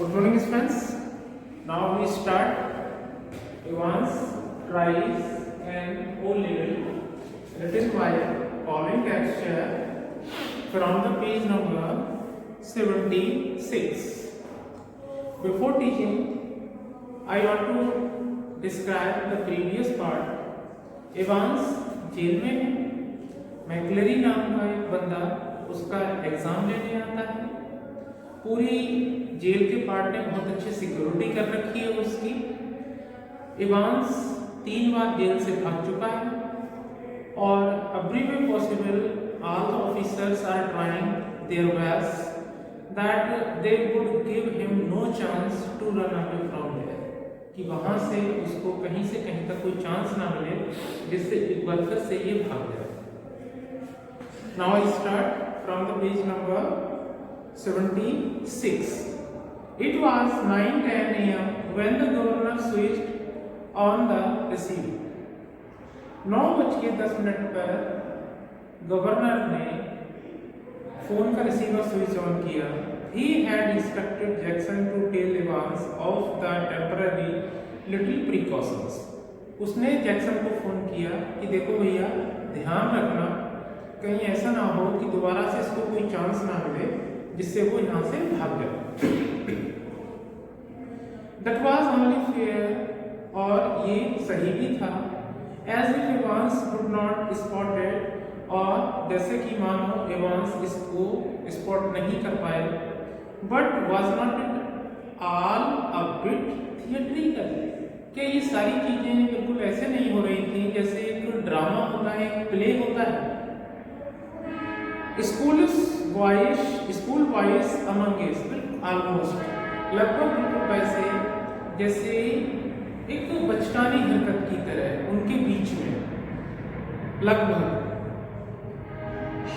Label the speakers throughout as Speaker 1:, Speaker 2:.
Speaker 1: Good morning, friends. Now we start Evans, Tries, and O level written by Colin Texture from the page number 76. Before teaching, I want to describe the previous part. Evans jail में है, मैकलरी नाम का एक बंदा उसका exam लेने आता है। पूरी जेल के पार्ट ने बहुत अच्छे सिक्योरिटी कर रखी है उसकी। इवांस 3 बार जेल से भाग चुका है और every way possible all the officers are trying their best that they would give him no chance to run away from there, कि वहां से उसको कहीं से कहीं तक कोई चांस ना मिले जिससे एक बार फिर से ये भाग जाए। Now I start from the page number 76. It was 9:10 a.m. when the governor switched on the receiver. 9:10 पर गवर्नर ने फोन का रिसीवर स्विच ऑन किया। He had instructed Jackson to tell Evans of the temporary little precautions. उसने Jackson को phone किया कि देखो भैया ध्यान रखना, कहीं ऐसा ना हो कि दोबारा से इसको कोई चांस ना मिले जिससे वो यहाँ से भाग जाए। That was only fair, और ये सही भी था। As if Evans could not spot it, और जैसे कि मानो एवांस इसको स्पॉट नहीं कर पाए। But was not it all a bit theatrical? क्या ये सारी चीजें बिल्कुल ऐसे नहीं हो रही थी जैसे एक ड्रामा होता है, एक प्ले होता है। स्कूल बॉयज अमंग ऑलमोस्ट, लगभग बिल्कुल वैसे जैसे एक बचकानी हरकत की तरह उनके बीच में लगभग।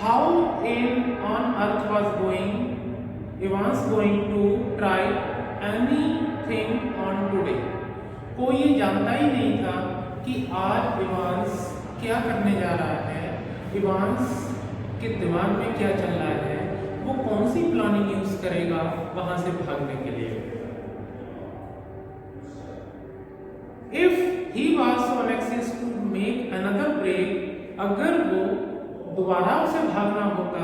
Speaker 1: How in on earth was going Evans going to try anything on today? कोई ये जानता ही नहीं था कि आज इवांस क्या करने जा रहा है, इवांस के दिमाग में क्या चल रहा है, वो कौन सी प्लानिंग यूज करेगा वहां से भागने के लिए। If he was so anxious to make another break, अगर वो दोबारा उसे भागना होता,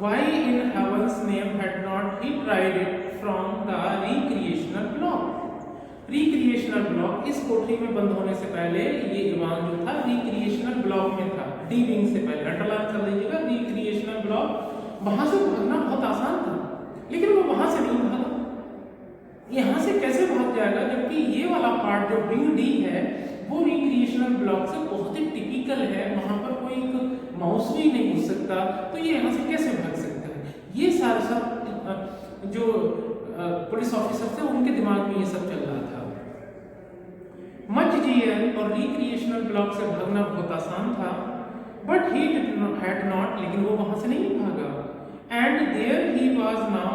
Speaker 1: why in heaven's name had not he tried it from the recreational block? Recreational block इस कोठरी में बंद होने से पहले ये इवान जो था रिक्रिएशनल ब्लॉक में था, डी विंग से पहले। अंडरलाइन कर लीजिएगा, रिक्रिएशनल ब्लॉक। वहां से भागना बहुत आसान था, लेकिन वो वहां से नहीं भागा। यहां से कैसे भाग जाएगा जबकि ये वाला पार्ट जो विंग डी है वो रिक्रिएशनल ब्लॉक से बहुत ही टिपिकल है, वहां पर कोई एक माउस भी नहीं घुस सकता, तो ये यहाँ से कैसे भाग सकता है? ये सारा सब जो पुलिस ऑफिसर थे उनके दिमाग में ये सब चल रहा था। मच जीएल और रिक्रिएशनल ब्लॉक से भागना बहुत आसान था, बट ही हैड नॉट, लेकिन वो वहां से नहीं भागा। And there he was now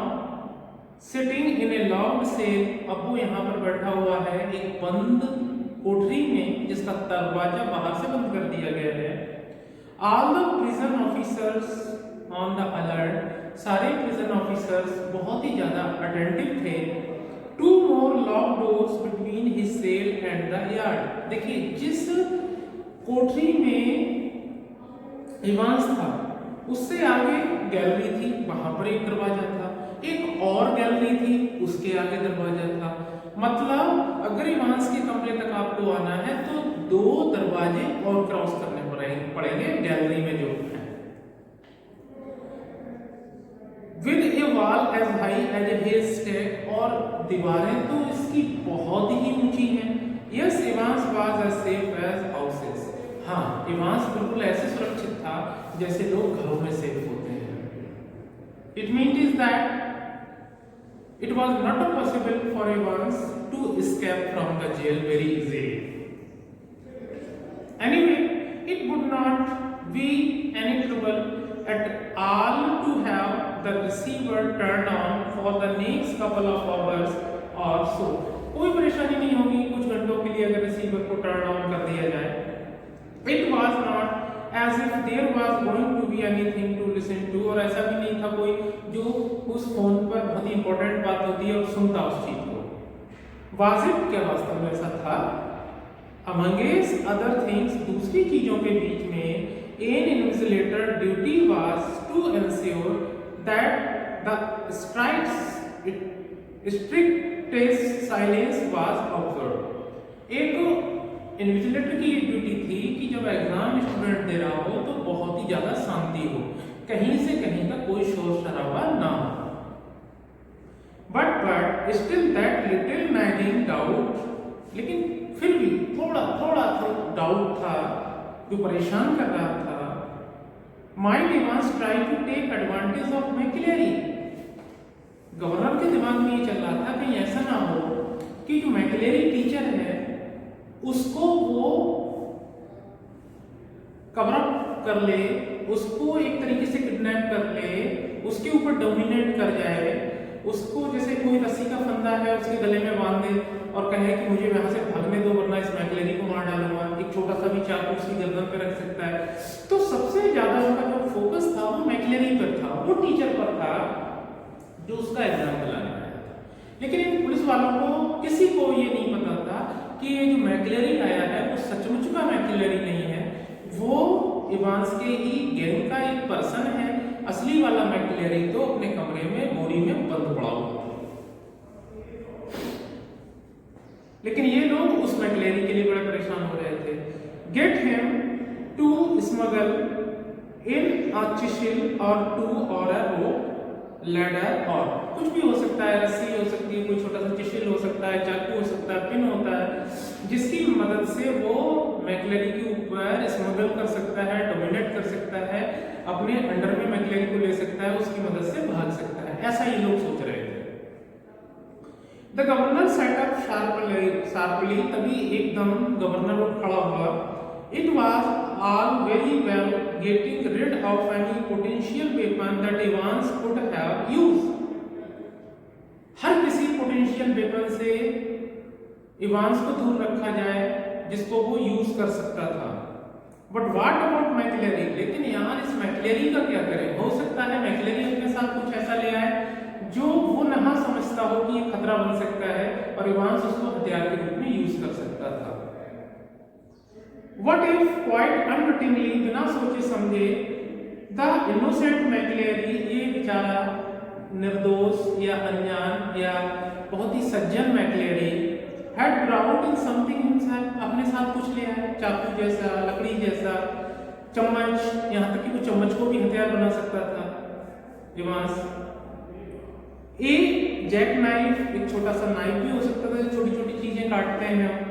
Speaker 1: sitting in a locked cell, अब वो यहाँ पर बैठा हुआ है एक बंद कोठरी में जिसका दरवाजा बाहर से बंद कर दिया गया है। All the prison officers on the alert, सारे प्रिजन ऑफिसर्स बहुत ही ज्यादा अटेंटिव थे। 2 more locked doors between his cell and the yard. देखिए जिस कोठरी में इवांस था उससे आगे गैलरी थी, वहां पर एक दरवाजा था, एक और गैलरी थी उसके आगे दरवाजा था। मतलब अगर इवांस के कमरे तक आपको आना है तो 2 दरवाजे और क्रॉस करने पड़ेंगे गैलरी में जो है। With a wall as high as a haystack, और दीवारें तो इसकी बहुत ही ऊंची हैं। Yes, Evans was as safe as houses. हाँ, इवांस बिल्कुल ऐसे सुरक्षित था जैसे लोग घरों में सेफ होते हैं। It means that it was not possible for Evans to escape from the jail very easily. Anyway, it would not be any trouble at all to have the receiver turned on for the next couple of hours or so. कोई परेशानी नहीं होगी कुछ घंटों के लिए अगर receiver को टर्न ऑन कर दिया जाए। It was not as if there was going to be anything to listen to, और ऐसा भी नहीं था कोई जो उस फोन पर बहुत ही इंपॉर्टेंट बात होती है और सुनता उस चीज को। वाज इट, क्या वास्तव में ऐसा था? अमंगेस्ट अदर थिंग्स, दूसरी चीजों के बीच में, an invigilator duty was to ensure that the strictest silence was observed. एक इन्विजिलेटर की ये ड्यूटी थी कि जब एग्जाम स्टूडेंट दे रहा हो तो बहुत ही ज्यादा शांति हो, कहीं से कहीं का कोई शोर शराबा ना हो। But still that little nagging doubt, लेकिन फिर भी थोड़ा थोड़ा डाउट था जो परेशान कर रहा था। Might Evans try to take advantage of McCleary, governor के दिमाग में ये चल रहा था कहीं ऐसा ना हो कि जो मैक्लेरी टीचर है उसको वो कवर अप कर ले, उसको एक तरीके से किडनैप कर ले, उसके ऊपर डोमिनेट कर जाए, उसको जैसे कोई रस्सी का फंदा है उसके गले में बांध दे और कहे कि मुझे यहाँ से भागने दो वरना इस मैक्लेरी को मार डालूंगा। एक छोटा सा भी चाकू उसकी गर्दन पे रख सकता है। तो सबसे ज्यादा उनका जो फोकस था वो मैक्लेरी पर था, वो टीचर पर था जो उसका एग्जाम दिलाने आया था। लेकिन इन पुलिस वालों को किसी को ये नहीं पता था कि ये जो मैक्लेरी आया है वो सचमुच का मैक्लेरी नहीं है, वो इवांस के ही गैंग का एक पर्सन है। असली वाला मैक्लेरी तो अपने कमरे में बोरी में बंद पड़ा हुआ था। लेकिन ये लोग उस मैक्लेरी के लिए बड़े परेशान हो रहे थे। गेट हिम टू स्मगल इन अ चिशिल और टू और अ रोप लैडर, और कुछ भी हो सकता है, रस्सी हो सकती है, कोई छोटा सा चिशिल हो सकता है, चाकू हो सकता है, पिन होता है, जिसकी मदद से वो मैक्लेरी के ऊपर स्मगल कर सकता है, डोमिनेट कर सकता है, अपने अंडर में मैक्लेरी को ले सकता है, उसकी मदद से भाग सकता है। ऐसा ये लोग सोच रहे थे। The governor set up sharply, तभी एकदम गवर्नर उठ खड़ा हुआ। It was all very well getting rid of any potential weapon that Evans could have used. हर किसी पोटेंशियल वेपन से इवांस को दूर रखा जाए जिसको वो यूज कर सकता था। बट व्हाट अबाउट मैक्लेरी, लेकिन यार इस मैक्लेरी का क्या करें? हो सकता है मैक्लेरी अपने साथ कुछ ऐसा ले आए जो वो ना समझता हो कि ये खतरा बन सकता है और इवांस उसको हथियार के रूप में यूज कर सकता था। What if quite unwittingly, बिना सोचे समझे, the innocent मैक्लेरी, ये बेचारा निर्दोष या अनजान या बहुत ही सज्जन मैक्लेरी, had brought in something himself, अपने साथ कुछ ले आया, चाकू जैसा, लकड़ी जैसा, चम्मच, यहाँ तक कि वो चम्मच को भी हथियार बना सकता था इवांस। एक जैक नाइफ, एक छोटा सा नाइफ भी हो सकता था, छोटी छोटी चीजें काटते हैं हम।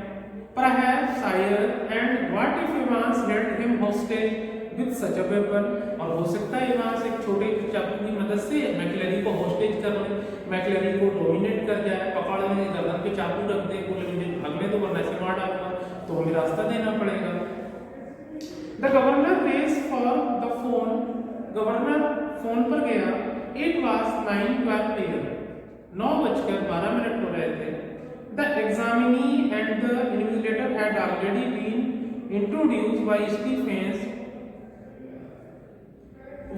Speaker 1: Perhaps sire, and what if Evans held him hostage with such a weapon, और हो सकता है इवांस एक छोटे चाकू की मदद से मैक्लेरी को होस्टेज कर ले, मैक्लेरी को डोमिनेट कर जाए, पकड़ ले, गर्दन पे चाकू रख दे, बोले मुझे भागने दो वरना ऐसे मार डालूंगा, तो हमें रास्ता देना पड़ेगा। The governor race for the phone, governor phone पर गया। इट वॉज 9:12 PM, 9:12 हो रहे थे। The examinee and the invigilator had already been introduced by Stephens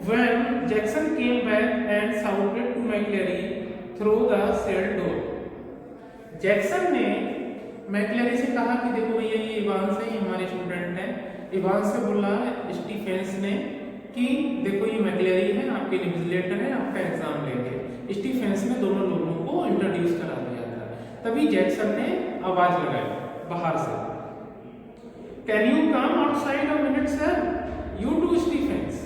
Speaker 1: when Jackson came back and shouted to McLeary through the cell door. Jackson ने मैक्लेरी से कहा कि देखो भैया ये इवांस है, ये हमारे स्टूडेंट हैं। इवांस से बोला स्टीफेंस ने कि देखो ये मैक्लेरी है, आपके इन्विजिलेटर है, आपका एग्जाम लेंगे। स्टीफेंस ने दोनों लोगों को इंट्रोड्यूस करा दिया। तभी जैक्सन ने आवाज लगाई बाहर से, can you come outside a minute sir, you too Stephens.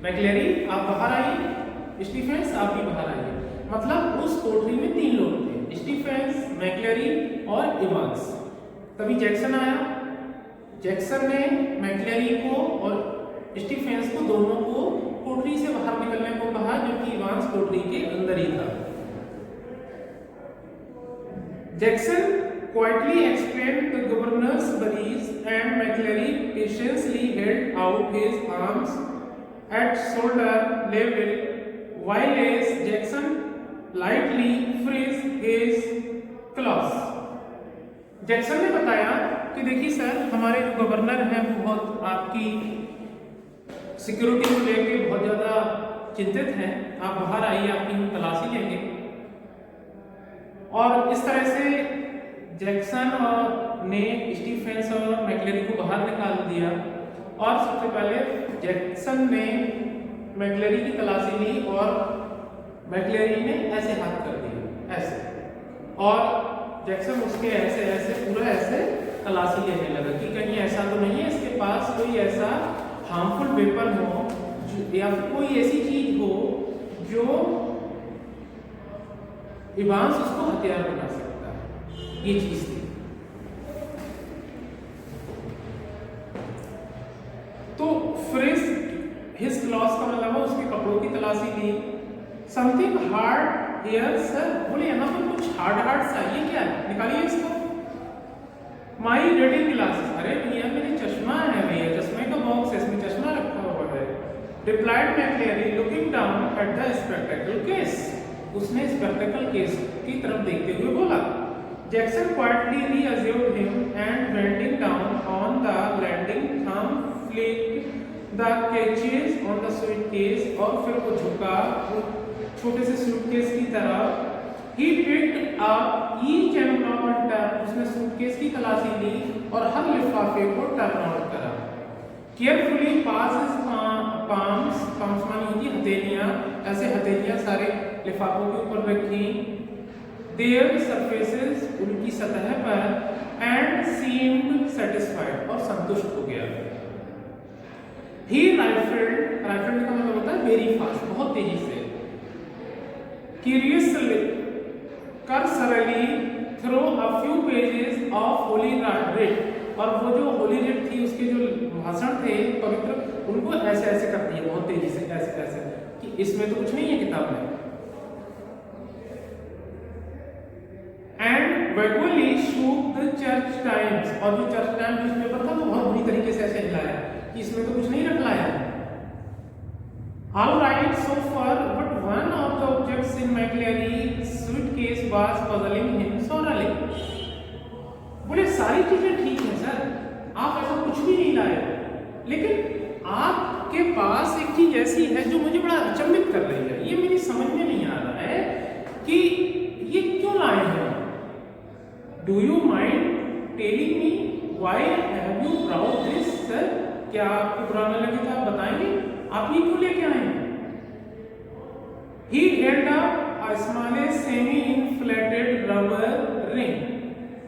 Speaker 1: McCleary आप बाहर आइए, स्टीफेंस आप भी बाहर आइए। मतलब उस कोठरी में 3 लोग थे, स्टीफेंस, मैक्लेरी और इवांस। तभी जैक्सन आया। जैक्सन ने मैक्लेरी को और स्टीफेंस को दोनों को कोठरी से बाहर निकलने को कहा, जो कि इवांस कोठरी के अंदर ही था। Jackson quietly explained the governor's worries, and McLeary patiently held out his arms at shoulder level, while as Jackson lightly freed his claws. Jackson ने बताया कि देखिए सर, हमारे जो गवर्नर हैं वो बहुत आपकी सिक्योरिटी को लेके बहुत ज़्यादा चिंतित हैं। आप बाहर आइए, आपकी हम तलाशी लेंगे। और इस तरह से जैक्सन ने स्टीफेंस और मैक्लेरी को बाहर निकाल दिया। और सबसे पहले जैक्सन ने मैक्लेरी की तलाशी ली और मैक्लेरी ने ऐसे हाथ कर दिया, ऐसे, और जैक्सन उसके ऐसे ऐसे पूरा ऐसे तलाशी लेने लगा कि कहीं ऐसा तो नहीं है इसके पास कोई ऐसा हार्मफुल वेपन हो या फिर कोई ऐसी चीज हो जो इवांस उसको हथियार बना सकता है। ये चीज थी। तो फ्रिस्क हिज क्लॉथ्स का मतलब उसके कपड़ों की तलाशी ली। समथिंग हार्ड हियर सर, बोले यहाँ पर कुछ हार्ड सा, ये क्या है, निकालिए इसको। माई रीडिंग ग्लासेस, अरे भैया मेरे चश्मा है भैया, चश्मे का बॉक्स है, इसमें चश्मा रखा हुआ है। Replied McCleary looking down at the spectacle case, उसने स्पेक्टेकल केस की तरफ देखते हुए बोला। Jackson quietly reassured him and bending down on the landing thumb flicked the catches on the suitcase, और फिर वो झुका छोटे से सूटकेस की तरफ। He picked up each envelope and turned, उसने सूटकेस की तलाशी ली और हर लिफाफे को टर्न आउट करा। Carefully passed his palms, palms मानी होती हथेलियां, ऐसे हथेलियां सारे लिफाफों के ऊपर रखी। Their surfaces, उनकी सतह पर, and seemed satisfied, और संतुष्ट हो गया। He rifled, rifled का मतलब होता है very fast, बहुत तेजी से। Curiously, cursorily through a few pages of Holy Writ, और वो जो होली रिट थी उसके जो भाषण थे पवित्र, उनको ऐसे ऐसे कर दिया बहुत तेजी से, ऐसे ऐसे कि इसमें तो कुछ नहीं है किताब में। And vaguely shook the church times, और जो चर्च टाइम्स न्यूज़पेपर था वो बहुत बुरी तरीके से ऐसे हिलाया कि इसमें तो कुछ नहीं रखा है। All right so far, but one of the objects in McLary's suitcase was puzzling him sorely. बोले सारी चीजें ठीक है सर, आप ऐसा कुछ भी नहीं लाए, लेकिन आपके पास एक चीज ऐसी है जो मुझे बड़ा अचंभित कर रही है। ये मेरी समझ में नहीं आ रहा है कि ये क्यों लाए हैं। Do you mind telling me why have you brought this sir, क्या आपको बुरा न लगे तो आप बताएंगे आप ये क्यों लेके आए हैं। He held up a small semi-inflated rubber ring,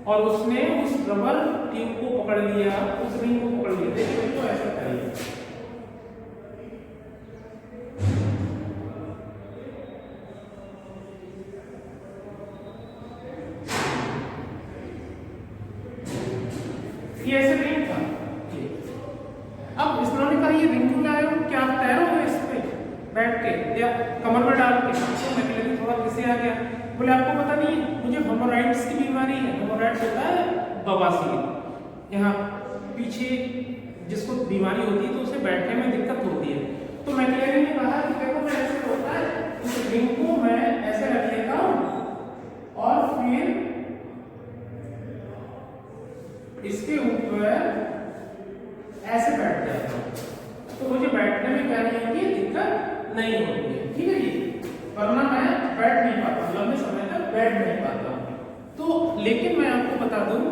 Speaker 1: और उसने उस रबर टिंग को पकड़ लिया, उस रिंग को पकड़ लिया। देखिए तो ऐसा करिए, ये ऐसे रिंग था। अब इन्होंने कहा ये रिंग क्यों लाए हो, क्या आप तैरोगे इस पे बैठ के या कमर में डाल के। तो मैक्लेरी थोड़ा किसे आ गया, बोले आपको पता नहीं मुझे हेमोराइड्स की बीमारी है। हेमोराइड्स होता है बवासीर, यहाँ पीछे जिसको बीमारी होती है तो उसे बैठने में दिक्कत होती है। तो मैक्लेरी ने कहा कि देखो मैं ऐसे होता है, इस रिंग को मैं ऐसे रख लेता हूँ और फिर इसके ऊपर ऐसे बैठ जाता हूँ, तो मुझे बैठने में क्या नहीं होती है, दिक्कत नहीं होती है। ठीक है जी, वरना मैं बैठ नहीं पाता, लंबे समय तक बैठ नहीं पाता। तो लेकिन मैं आपको बता दूं,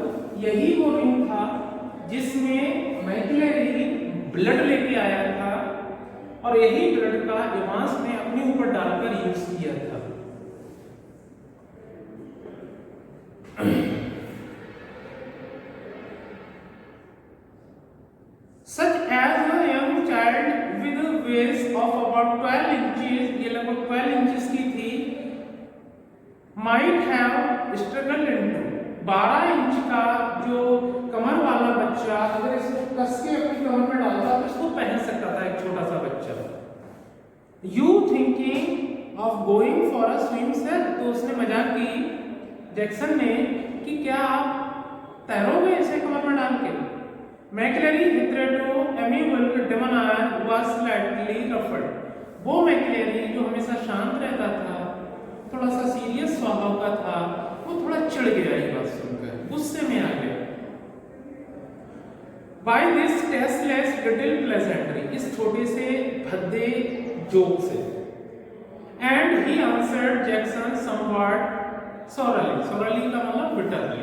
Speaker 1: यही वो रिंग था जिसमें मैक्लेरी ब्लड लेके आया था, और यही ब्लड का इवांस ने अपने ऊपर डालकर यूज किया था। Such as a young child with a waist of about 12 inches, ये लगभग 12 इंचेस की थी, might have struggled into, 12 inch का जो कमर वाला बच्चा अगर इसको कस के अपनी कमर में डालता तो इसको पहन सकता था, एक छोटा सा बच्चा। You thinking of going for a swim sir, तो उसने मजाक की जैक्सन ने कि क्या आप तैरोगे इसे कमर में डाल के। मैक्लेरी hitherto amiable debonair was slightly ruffled, वो मैक्लेरी जो हमेशा शांत रहता था, थोड़ा सा सीरियस स्वभाव का था, वो थोड़ा चिढ़ गया ये बात सुनकर, गुस्से में आ गया। By this tasteless little pleasantry, इस छोटे से भद्दे जोक से। And he answered Jackson somewhat sorely, sorely का मतलब बिटरली।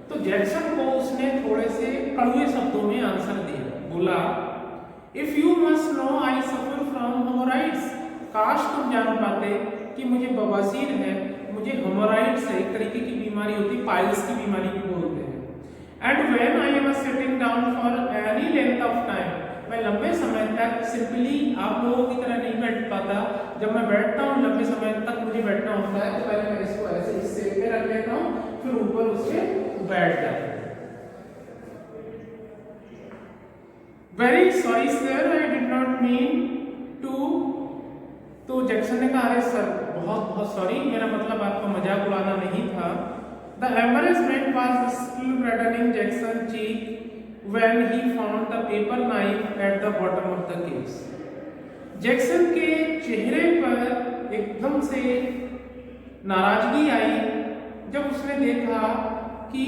Speaker 1: तो जैक्सन को उसने थोड़े से कड़वे शब्दों में आंसर दिया, बोला if you must know I suffer from haemorrhoids, काश तुम जान पाते कि मुझे बवासीर है, मुझे हेमोराइड्स है, एक तरीके की बीमारी होती है, पाइल्स की बीमारी भी बोलते हैं। And when I am sitting down for any length of time, मैं लंबे समय तक सिंपली आप लोगों की तरह नहीं बैठ पाता, जब मैं बैठता हूँ लंबे समय तक मुझे बैठना होता है तो पहले मैं इसको ऐसे इस शेप में रख लेता हूँ, फिर ऊपर उसके बैठ जाता हूँ। Very sorry sir, I did not mean to. तो जैक्सन ने कहा अरे सर बहुत बहुत सॉरी, मेरा मतलब आपका मजाक उड़ाना नहीं था। The embarrassment was still reddening Jackson's cheek when he found the paper knife at the bottom of the case. Jackson के चेहरे पर एकदम से नाराजगी आई जब उसने देखा कि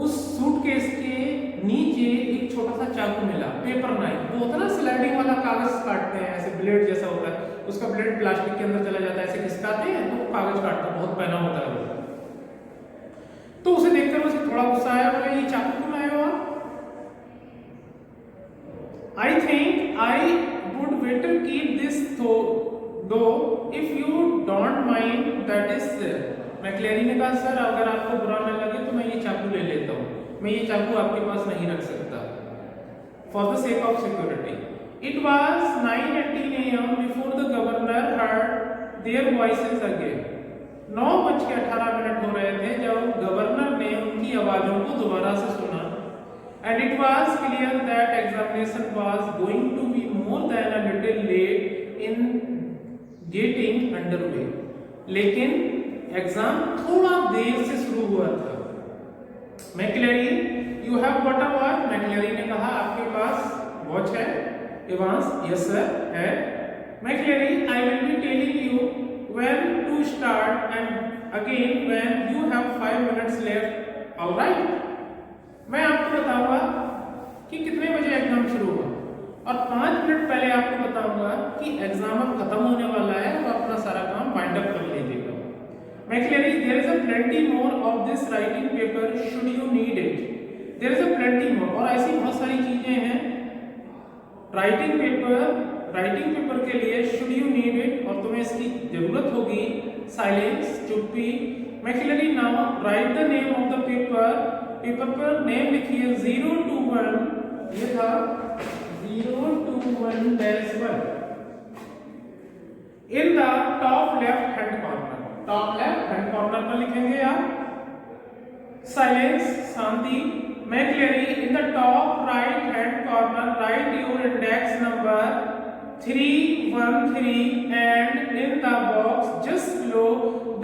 Speaker 1: उस सूटकेस के नीचे एक छोटा सा चाकू मिला, पेपर नाइफ। वो होता है ना स्लाइडिंग वाला, कागज काटते हैं ऐसे, ब्लेड जैसा होता है, उसका ब्लेड प्लास्टिक के अंदर चला जाता है, ऐसे खिसकाते हैं तो कागज काटता है, बहुत पहना होता है। तो उसे देखकर उसे थोड़ा गुस्सा आया, बोले ये चाकू क्यों लाए हो आप? I think I would better keep this though if you don't mind, that is. McCleary ने कहा सर अगर आपको बुरा न लगे तो मैं ये चाकू ले लेता हूँ, मैं ये चाकू आपके पास नहीं रख सकता, for the sake of security. It was 9:18 AM before the governor heard there voices again. 9:18 हो रहे थे जब गवर्नर ने उनकी आवाजों को दोबारा से सुना। And it was clear that examination was going to be more than a little late in getting underway. लेकिन एग्जाम थोड़ा देर से शुरू हुआ था। McCleary you have got a watch, McCleary ने कहा आपके पास वॉच है? एवांस यस सर है। McCleary I will be telling you when to start and again when you have 5 minutes left, all right? मैं आपको बताऊंगा कि कितने बजे एग्जाम शुरू हुआ और 5 मिनट पहले आपको बताऊंगा कि एग्जाम अब खत्म होने वाला है, तो अपना सारा काम वाइंड अप कर लीजिएगा। McCleary there is a plenty more of this writing paper should you need it. There is a plenty more, और ऐसी बहुत सारी चीजें हैं राइटिंग पेपर के लिए शुड यू नीड इट, और तुम्हें इसकी जरूरत होगी। साइलेंस, चुप्पी। McCleary now write the name of the paper, paper पर नेम लिखिए 021, ये था 021-1 in the top left hand corner, top left hand corner पर लिखेंगे आप। साइलेंस, शांति। McCleary in the top right hand corner write your index number 313 and in the box just below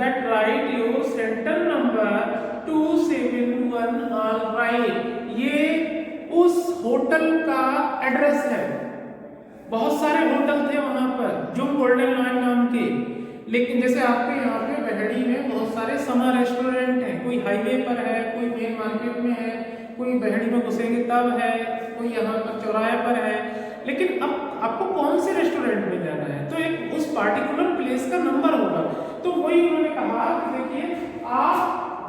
Speaker 1: that write your center number 271, all right। ये उस hotel का address है। बहुत सारे होटल थे वहां पर जो गोल्डन लाइन नाम के, लेकिन जैसे आपके यहाँ पे बहड़ी में बहुत सारे समर रेस्टोरेंट हैं, कोई हाईवे पर है, कोई मेन मार्केट में है, कोई बहड़ी में घुसेंगे तब है, कोई यहाँ पर चौराहे पर है। लेकिन अब आपको कौन से रेस्टोरेंट में जाना है तो एक उस पार्टिकुलर प्लेस का नंबर होगा। तो वही उन्होंने कहा कि देखिए आप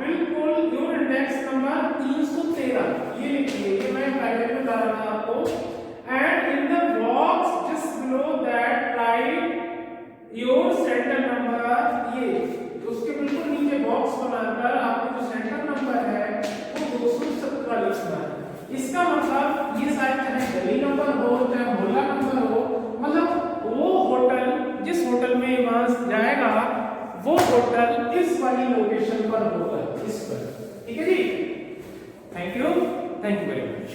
Speaker 1: बिल्कुल योर इंडेक्स नंबर 313 ये लिखिए, ये मैं प्राइवेट में बता रहा था आपको। And in the box just below that right your centre number, ये उसके बिल्कुल नीचे बॉक्स बनाकर आपको जो सेंटर नंबर है वो 217 लिखना है। इसका मतलब ये शायद चाहे गली नंबर हो चाहे मोहल्ला नंबर हो, मतलब वो होटल जिस होटल में एवांस जाएगा वो होटल इस वाली लोकेशन पर होगा, इस पर। ठीक है जी, थैंक यू वेरी मच।